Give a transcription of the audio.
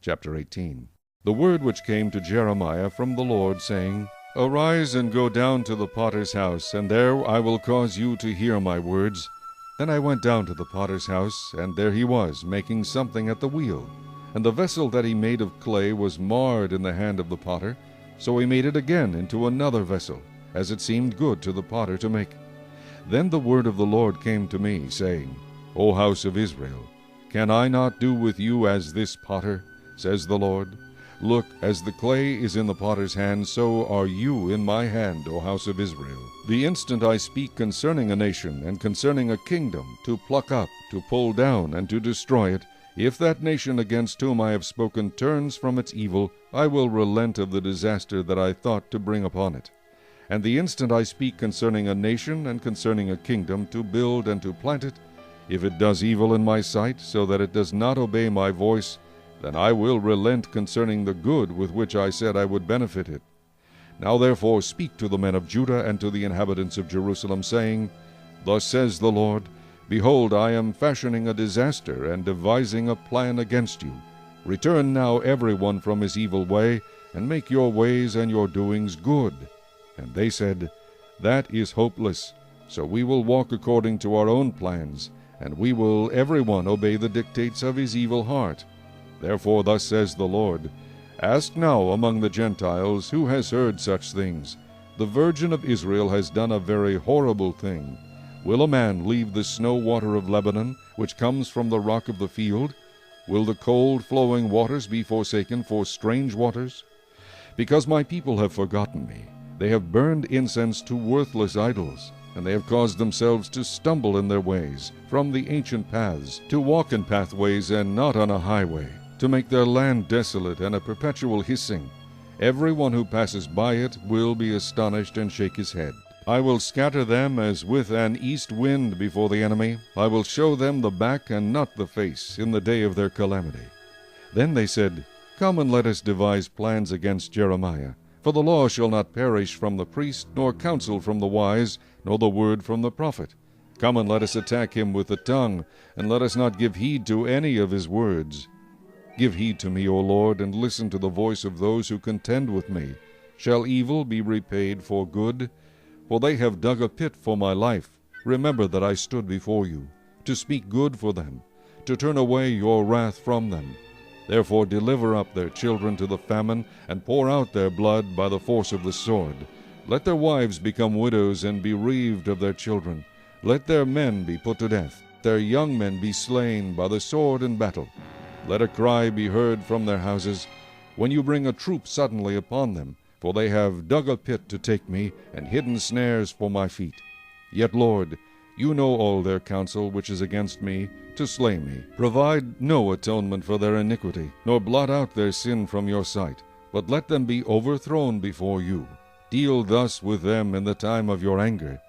Chapter 18. The word which came to Jeremiah from the Lord, saying, Arise and go down to the potter's house, and there I will cause you to hear my words. Then I went down to the potter's house, and there he was, making something at the wheel. And the vessel that he made of clay was marred in the hand of the potter. So he made it again into another vessel, as it seemed good to the potter to make. Then the word of the Lord came to me, saying, O house of Israel, can I not do with you as this potter, says the Lord? Look, as the clay is in the potter's hand, so are you in my hand, O house of Israel. The instant I speak concerning a nation and concerning a kingdom, to pluck up, to pull down, and to destroy it, if that nation against whom I have spoken turns from its evil, I will relent of the disaster that I thought to bring upon it. And the instant I speak concerning a nation and concerning a kingdom, to build and to plant it, if it does evil in my sight, so that it does not obey my voice, then I will relent concerning the good with which I said I would benefit it. Now therefore speak to the men of Judah and to the inhabitants of Jerusalem, saying, Thus says the Lord, Behold, I am fashioning a disaster and devising a plan against you. Return now every one from his evil way, and make your ways and your doings good. And they said, That is hopeless. So we will walk according to our own plans, and we will every one obey the dictates of his evil heart. Therefore thus says the Lord, Ask now among the Gentiles, who has heard such things? The Virgin of Israel has done a very horrible thing. Will a man leave the snow water of Lebanon, which comes from the rock of the field? Will the cold flowing waters be forsaken for strange waters? Because my people have forgotten me, they have burned incense to worthless idols, and they have caused themselves to stumble in their ways, from the ancient paths, to walk in pathways and not on a highway, to make their land desolate and a perpetual hissing. Every one who passes by it will be astonished and shake his head. I will scatter them as with an east wind before the enemy. I will show them the back and not the face in the day of their calamity. Then they said, Come and let us devise plans against Jeremiah. For the law shall not perish from the priest, nor counsel from the wise, nor the word from the prophet. Come and let us attack him with the tongue, and let us not give heed to any of his words. Give heed to me, O Lord, and listen to the voice of those who contend with me. Shall evil be repaid for good? For they have dug a pit for my life. Remember that I stood before you, to speak good for them, to turn away your wrath from them. Therefore deliver up their children to the famine, and pour out their blood by the force of the sword. Let their wives become widows and bereaved of their children. Let their men be put to death, their young men be slain by the sword in battle. Let a cry be heard from their houses, when you bring a troop suddenly upon them, for they have dug a pit to take me, and hidden snares for my feet. Yet, Lord, you know all their counsel which is against me, to slay me. Provide no atonement for their iniquity, nor blot out their sin from your sight, but let them be overthrown before you. Deal thus with them in the time of your anger,